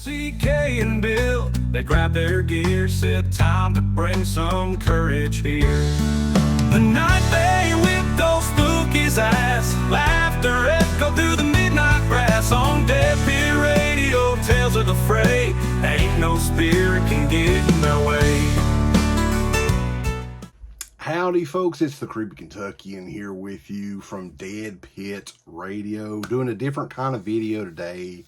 CK and Bill, they grabbed their gear, said time to bring some courage here. The night they whipped those spookies' ass, laughter echoed through the midnight grass. On DEADPIT Radio, tales of the fray, ain't no spirit can get in their way. Howdy folks, it's the Creepy Kentuckian here with you from DEADPIT Radio, doing a different kind of video today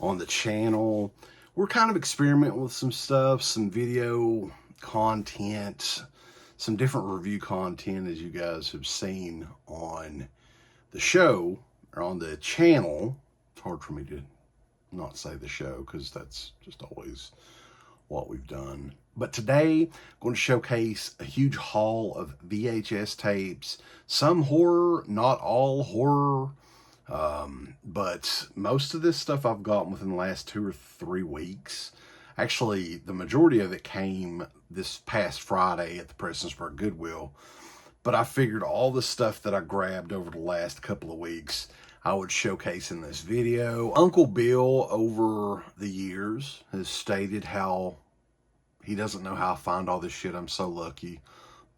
on the channel. We're kind of experimenting with some stuff, some video content, some different review content as you guys have seen on the show or on the channel. It's hard for me to not say the show because that's just always what we've done. But today, I'm going to showcase a huge haul of VHS tapes. Some horror, not all horror. But most of this stuff I've gotten within the last 2 or 3 weeks. Actually, the majority of it came this past Friday at the Prestonsburg Goodwill. But I figured all the stuff that I grabbed over the last couple of weeks, I would showcase in this video. Uncle Bill, over the years, has stated how he doesn't know how I find all this shit. I'm so lucky.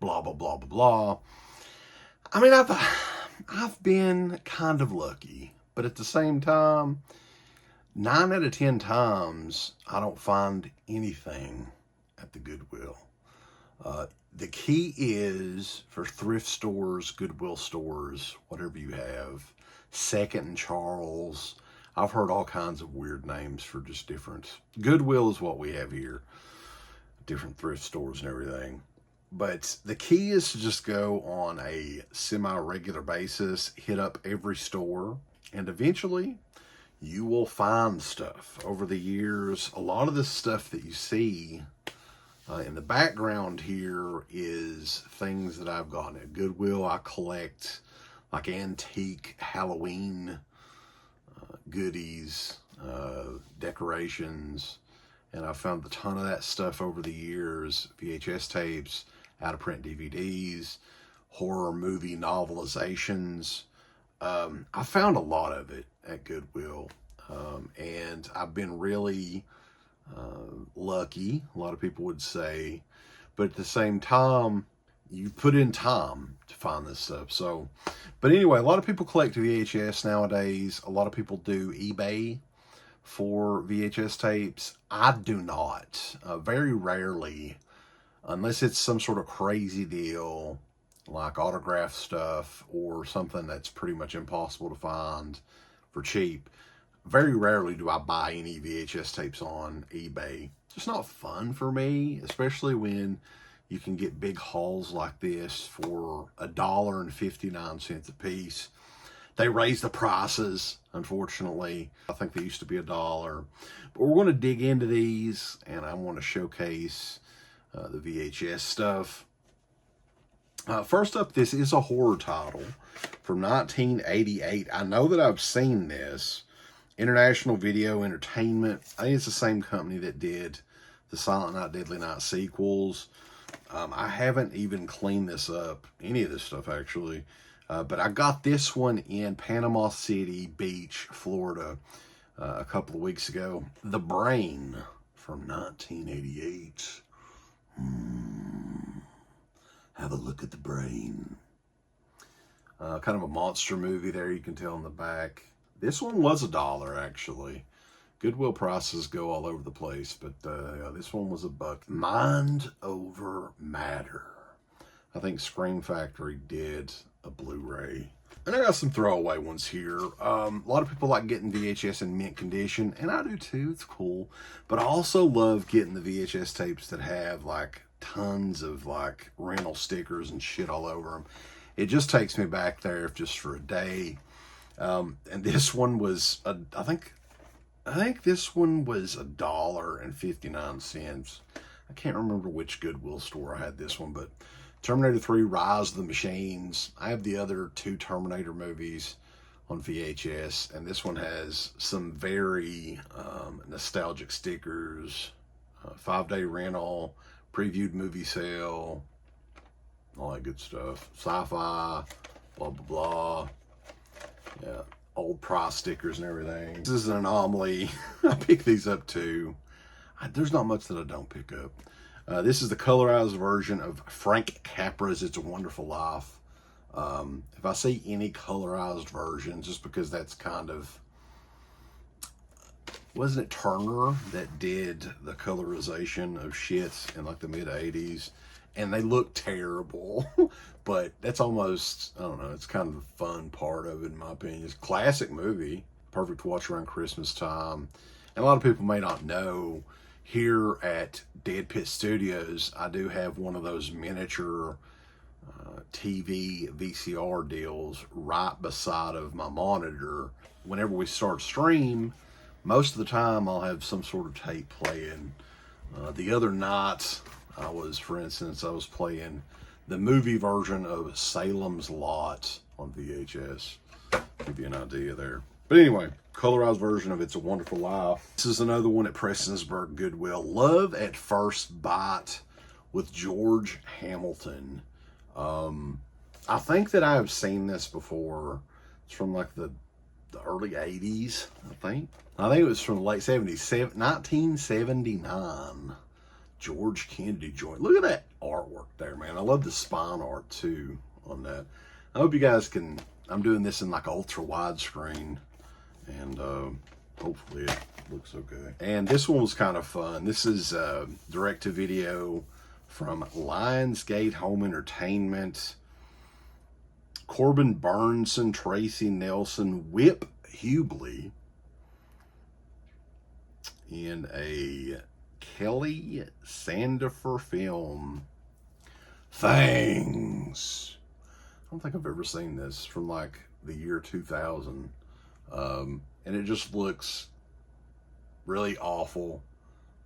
Blah, blah, blah, blah, blah. I mean, I've been kind of lucky. But at the same time, 9 out of 10 times, I don't find anything at the Goodwill. The key is for thrift stores, Goodwill stores, whatever you have, Second and Charles. I've heard all kinds of weird names for just different. Goodwill is what we have here. Different thrift stores and everything. But the key is to just go on a semi-regular basis, hit up every store, and eventually you will find stuff. Over the years, a lot of this stuff that you see in the background here is things that I've gotten at Goodwill. I collect like antique Halloween goodies, decorations, and I've found a ton of that stuff over the years. VHS tapes, out-of-print DVDs, horror movie novelizations. I found a lot of it at Goodwill, and I've been really lucky, a lot of people would say, but at the same time, you put in time to find this stuff. So, but anyway, a lot of people collect VHS nowadays. A lot of people do eBay for VHS tapes. I do not. Very rarely, unless it's some sort of crazy deal like autograph stuff or something that's pretty much impossible to find for cheap. Very rarely do I buy any VHS tapes on eBay. It's just not fun for me, especially when you can get big hauls like this for $1.59 a piece. They raised the prices, unfortunately. I think they used to be $1. But we're going to dig into these, and I want to showcase the VHS stuff. First up, this is a horror title from 1988. I know that I've seen this. International Video Entertainment. I think it's the same company that did the Silent Night, Deadly Night sequels. I haven't even cleaned this up, any of this stuff actually. But I got this one in Panama City Beach, Florida, a couple of weeks ago. The Brain from 1988. Have a look at The Brain. Kind of a monster movie there, you can tell in the back. This one was $1, actually. Goodwill prices go all over the place, but this one was $1. Mind Over Matter. I think Scream Factory did a Blu-ray. And I got some throwaway ones here. A lot of people like getting VHS in mint condition, and I do too, it's cool. But I also love getting the VHS tapes that have like tons of like rental stickers and shit all over them. It just takes me back there just for a day. And this one was, I think this one was $1.59. I can't remember which Goodwill store I had this one, but Terminator 3, Rise of the Machines. I have the other 2 Terminator movies on VHS, and this one has some very nostalgic stickers, 5-day rental, previewed movie sale, all that good stuff. Sci-fi, blah, blah, blah. Yeah, old price stickers and everything. This is an anomaly. I pick these up too. There's not much that I don't pick up. This is the colorized version of Frank Capra's It's a Wonderful Life. If I see any colorized version, just because that's kind of, wasn't it Turner that did the colorization of shits in like the mid 80s? And they look terrible, but that's almost, I don't know, it's kind of the fun part of it in my opinion. It's a classic movie, perfect to watch around Christmas time. And a lot of people may not know, here at DEADPIT Studios, I do have one of those miniature TV VCR deals right beside of my monitor. Whenever we start stream, most of the time I'll have some sort of tape playing. The other night, for instance, I was playing the movie version of Salem's Lot on VHS. Give you an idea there. But anyway, colorized version of It's a Wonderful Life. This is another one at Prestonsburg Goodwill. Love at First Bite with George Hamilton. I think that I have seen this before. It's from like the early 80s, I think. It was from the late 70s, 1979. George Kennedy joint. Look at that artwork there, man. I love the spine art too on that. I hope you guys can, I'm doing this in like ultra widescreen, and hopefully it looks okay. And this one was kind of fun. This is direct to video from Lionsgate Home Entertainment. Corbin Burnson, Tracy Nelson, Whip Hubley in a Kelly Sandifer film. Things. I don't think I've ever seen this, from like the year 2000. And it just looks really awful.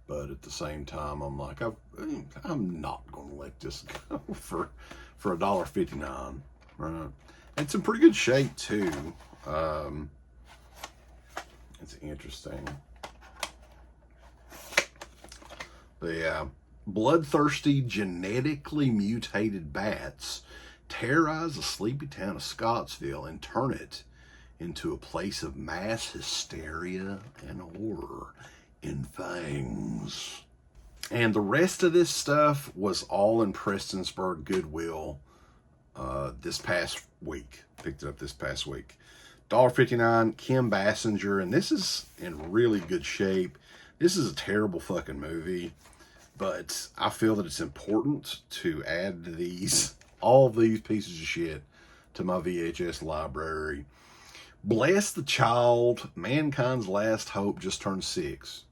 But at the same time, I'm like, I'm not going to let this go for $1.59. Right? It's in pretty good shape too. It's interesting. But yeah, bloodthirsty, genetically mutated bats terrorize the sleepy town of Scottsville and turn it into a place of mass hysteria and horror in Fangs. And the rest of this stuff was all in Prestonsburg Goodwill this past week. Picked it up this past week. $1.59, Kim Basinger, and this is in really good shape. This is a terrible fucking movie, but I feel that it's important to add all these pieces of shit to my VHS library. Bless the Child, Mankind's Last Hope just turned 6.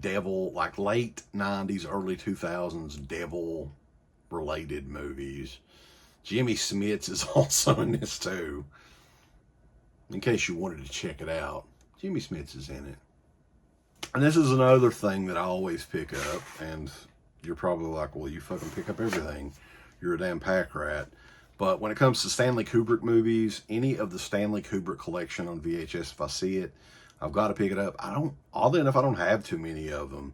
Devil, like late 90s, early 2000s, devil related movies. Jimmy Smits is also in this too. In case you wanted to check it out, Jimmy Smits is in it. And this is another thing that I always pick up, and you're probably like, well, you fucking pick up everything. You're a damn pack rat. But when it comes to Stanley Kubrick movies, any of the Stanley Kubrick collection on VHS, if I see it, I've got to pick it up. Oddly enough, I don't have too many of them.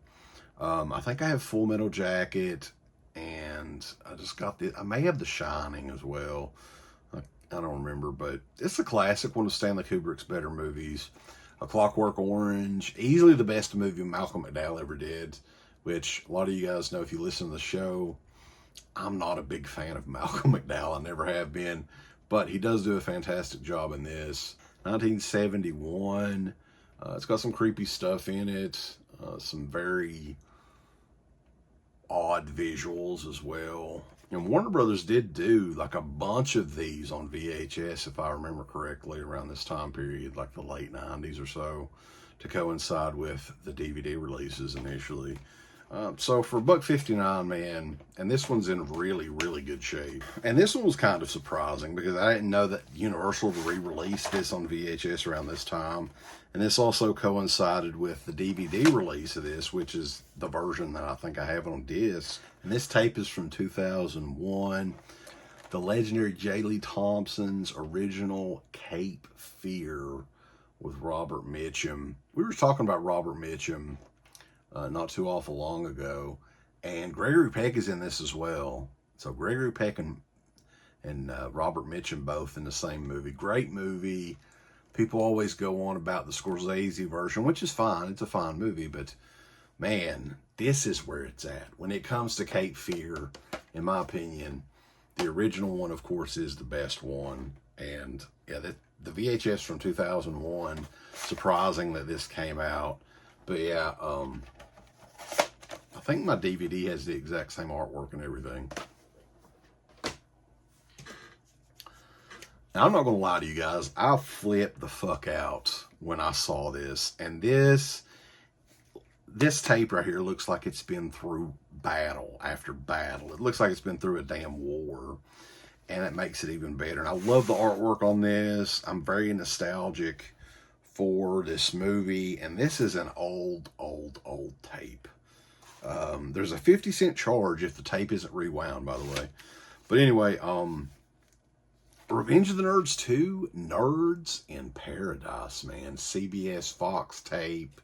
I think I have Full Metal Jacket, and I just got I may have The Shining as well. I don't remember, but it's a classic, one of Stanley Kubrick's better movies. A Clockwork Orange, easily the best movie Malcolm McDowell ever did, which a lot of you guys know if you listen to the show. I'm not a big fan of Malcolm McDowell. I never have been, but he does do a fantastic job in this. 1971. It's got some creepy stuff in it. Some very odd visuals as well. And Warner Brothers did do like a bunch of these on VHS, if I remember correctly, around this time period, like the late 90s or so, to coincide with the DVD releases initially. So for $1.59, man, and this one's in really, really good shape. And this one was kind of surprising because I didn't know that Universal re-released this on VHS around this time. And this also coincided with the DVD release of this, which is the version that I think I have on disc. And this tape is from 2001. The legendary J. Lee Thompson's original Cape Fear with Robert Mitchum. We were talking about Robert Mitchum not too awful long ago, and Gregory Peck is in this as well. So Gregory Peck and Robert Mitchum both in the same movie. Great movie. People always go on about the Scorsese version, which is fine. It's a fine movie, but man, this is where it's at. When it comes to Cape Fear, in my opinion, the original one, of course, is the best one. And yeah, the VHS from 2001, surprising that this came out. But yeah, I think my DVD has the exact same artwork and everything. Now, I'm not going to lie to you guys. I flipped the fuck out when I saw this. And this tape right here looks like it's been through battle after battle. It looks like it's been through a damn war. And it makes it even better. And I love the artwork on this. I'm very nostalgic for this movie. And this is an old tape. There's a 50-cent charge if the tape isn't rewound, by the way. But anyway, Revenge of the Nerds 2, Nerds in Paradise, man. CBS Fox tape.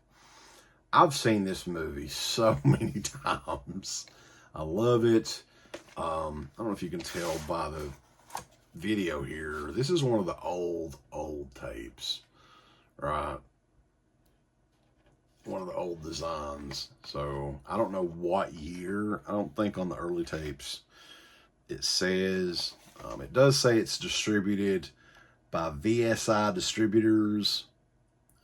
I've seen this movie so many times. I love it. I don't know if you can tell by the video here. This is one of the old tapes, right? One of the old designs. So I don't know what year. I don't think on the early tapes it says. It does say it's distributed by VSI Distributors.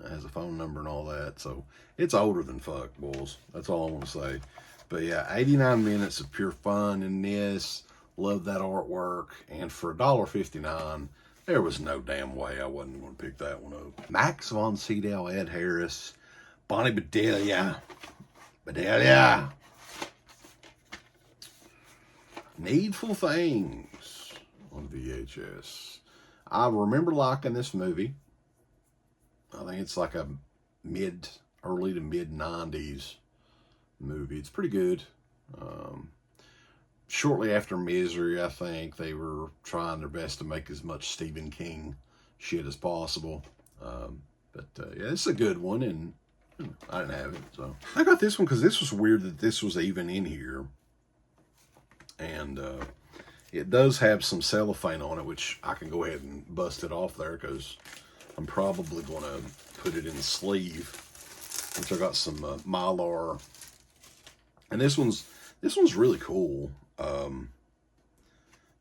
It has a phone number and all that. So it's older than fuck, boys. That's all I want to say. But yeah, 89 minutes of pure fun in this. Love that artwork. And for $1.59, there was no damn way I wasn't going to pick that one up. Max von Sydow, Ed Harris, Bonnie Bedelia. Needful Things on VHS. I remember liking this movie. I think it's like a early to mid 90s movie. It's pretty good. Shortly after Misery, I think they were trying their best to make as much Stephen King shit as possible. Yeah, it's a good one, and I didn't have it, so I got this one because this was weird that this was even in here. And it does have some cellophane on it, which I can go ahead and bust it off there because I'm probably going to put it in the sleeve, which I got some Mylar. And this one's really cool.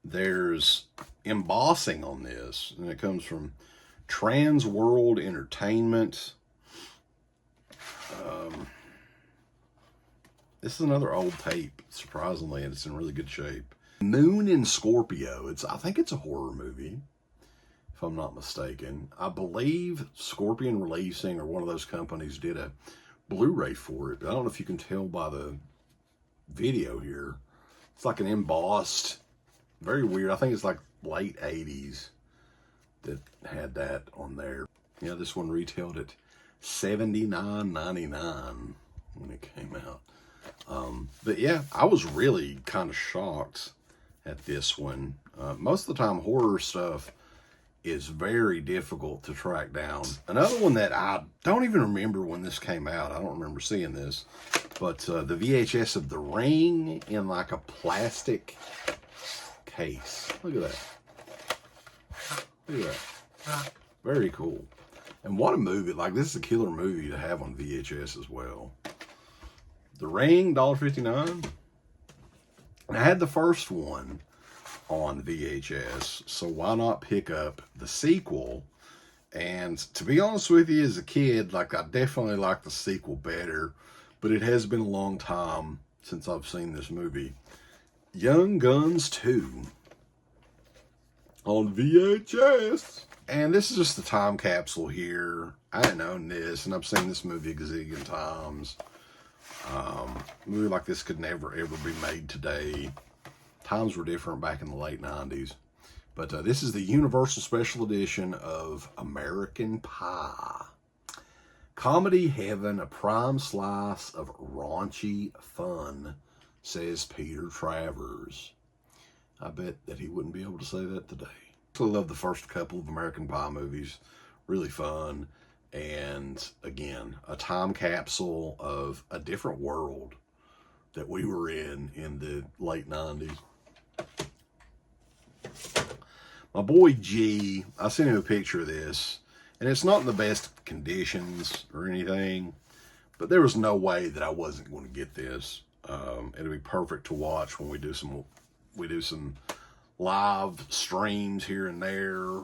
There's embossing on this, and it comes from Trans World Entertainment. This is another old tape, surprisingly, and it's in really good shape. Moon in Scorpio. I think it's a horror movie, if I'm not mistaken. I believe Scorpion Releasing or one of those companies did a Blu-ray for it. I don't know if you can tell by the video here. It's like an embossed, very weird. I think it's like late 80s that had that on there. Yeah, this one retailed at $79.99 when it came out. But yeah, I was really kind of shocked at this one. Most of the time, horror stuff is very difficult to track down. Another one that I don't even remember when this came out. I don't remember seeing this. But the VHS of The Ring in like a plastic case. Look at that. Look at that. Very cool. And what a movie. Like, this is a killer movie to have on VHS as well. The Ring, $1.59. I had the first one on VHS, so why not pick up the sequel? And to be honest with you, as a kid, like, I definitely like the sequel better, but it has been a long time since I've seen this movie. Young Guns 2 on VHS. And this is just the time capsule here. I didn't own this, and I've seen this movie a gazillion times. A movie like this could never, ever be made today. Times were different back in the late 90s. But this is the Universal Special Edition of American Pie. Comedy heaven, a prime slice of raunchy fun, says Peter Travers. I bet that he wouldn't be able to say that today. I love the first couple of American Pie movies. Really fun. And again, a time capsule of a different world that we were in the late 90s. My boy G, I sent him a picture of this. And it's not in the best conditions or anything, but there was no way that I wasn't going to get this. It'll be perfect to watch when we do some live streams here and there,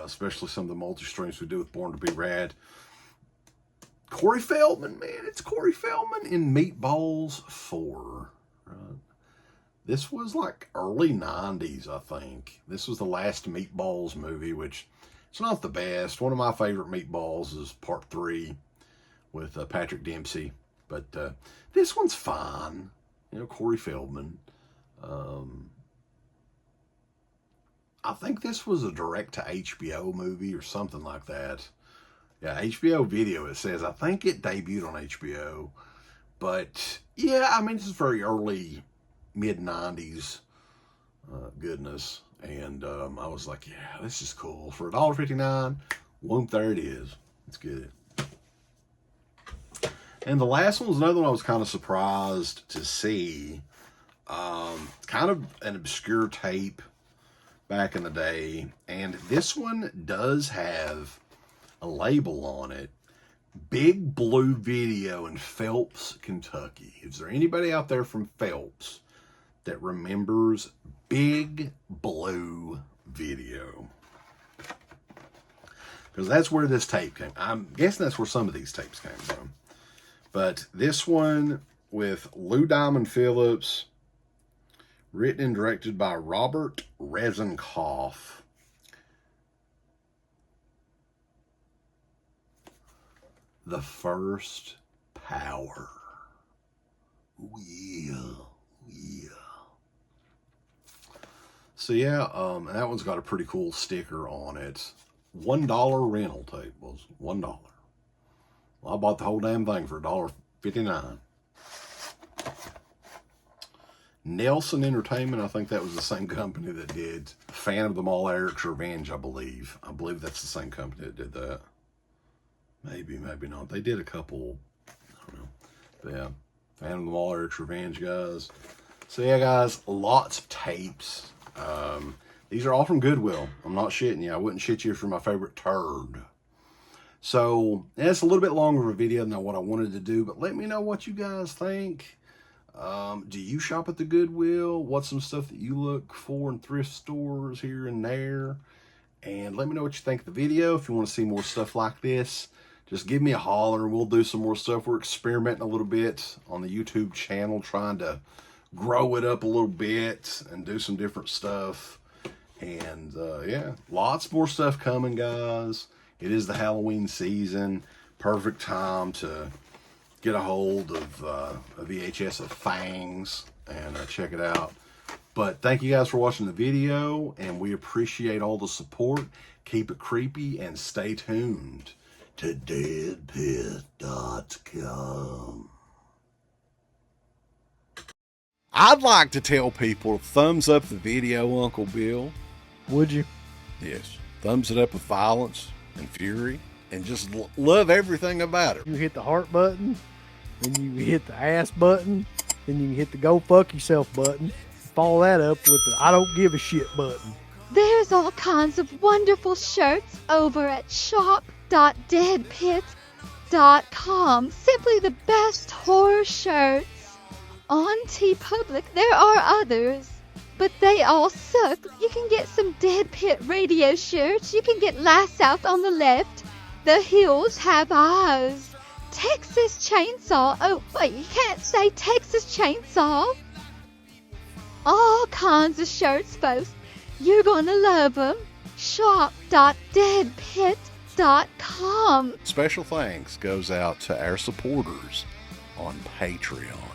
especially some of the multi-streams we do with Born to Be Rad. Corey Feldman, man, it's Corey Feldman in Meatballs 4. This was like early 90s, I think. This was the last Meatballs movie, which it's not the best. One of my favorite Meatballs is Part 3 with Patrick Dempsey. But this one's fine. You know, Corey Feldman. I think this was a direct-to-HBO movie or something like that. Yeah, HBO Video, it says. I think it debuted on HBO. But, yeah, I mean, this is very early, mid-90s goodness. And I was like, yeah, this is cool. For $1.59, whoop, there it is. Let's get it. And the last one was another one I was kind of surprised to see. Kind of an obscure tape back in the day. And this one does have a label on it. Big Blue Video in Phelps, Kentucky. Is there anybody out there from Phelps that remembers Big Blue Video? Because that's where this tape came. I'm guessing that's where some of these tapes came from. But this one with Lou Diamond Phillips, written and directed by Robert Reznikoff. The First Power. Yeah. So yeah, that one's got a pretty cool sticker on it. $1 rental tape was $1. Well, I bought the whole damn thing for $1.59. Nelson Entertainment, I think that was the same company that did Phantom of the Mall, Eric's Revenge, I believe. I believe that's the same company that did that. Maybe, maybe not. They did a couple, I don't know. But yeah, Phantom of the Mall, Eric's Revenge, guys. So yeah, guys, lots of tapes. These are all from Goodwill. I'm not shitting you. I wouldn't shit you for my favorite turd. So, it's a little bit longer of a video than what I wanted to do, but let me know what you guys think. Do you shop at the Goodwill? What's some stuff that you look for in thrift stores here and there? And let me know what you think of the video. If you want to see more stuff like this, just give me a holler and we'll do some more stuff. We're experimenting a little bit on the YouTube channel, trying to grow it up a little bit and do some different stuff. And yeah, lots more stuff coming, guys. It is the Halloween season. Perfect time to get a hold of a VHS of Fangs and check it out. But thank you guys for watching the video, and we appreciate all the support. Keep it creepy and stay tuned to DEADPIT.com. I'd like to tell people, thumbs up the video, Uncle Bill. Would you? Yes. Thumbs it up with violence and fury, and just love everything about it. You hit the heart button, then you hit the ass button, then you hit the go fuck yourself button. Follow that up with the I don't give a shit button. There's all kinds of wonderful shirts over at shop.deadpit.com. Simply the best horror shirts. On TeePublic, there are others, but they all suck. You can get some Dead Pit Radio shirts. You can get Last South on the Left. The Hills Have Eyes. Texas Chainsaw. Oh, wait, you can't say Texas Chainsaw. All kinds of shirts, folks. You're gonna love them. Shop.deadpit.com. Special thanks goes out to our supporters on Patreon.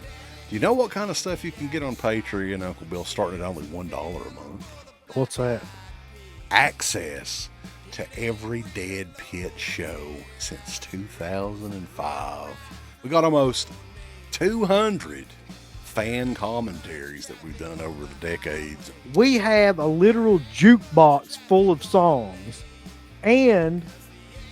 Do you know what kind of stuff you can get on Patreon, Uncle Bill, starting at only $1 a month? What's that? Access to every Dead Pit show since 2005. We got almost 200 fan commentaries that we've done over the decades. We have a literal jukebox full of songs and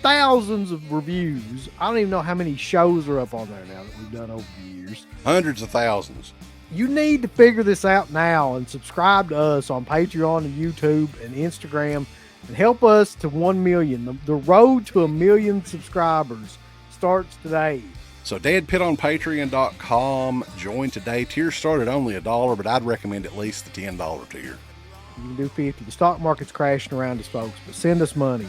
thousands of reviews. I don't even know how many shows are up on there now that we've done over the years. Hundreds of thousands. You need to figure this out now and subscribe to us on Patreon and YouTube and Instagram and help us to 1 million. The road to 1 million subscribers starts today. So DeadPit on Patreon.com. Join today. Tiers start at only $1, but I'd recommend at least the $10 tier. You can do 50. The stock market's crashing around us, folks, but send us money.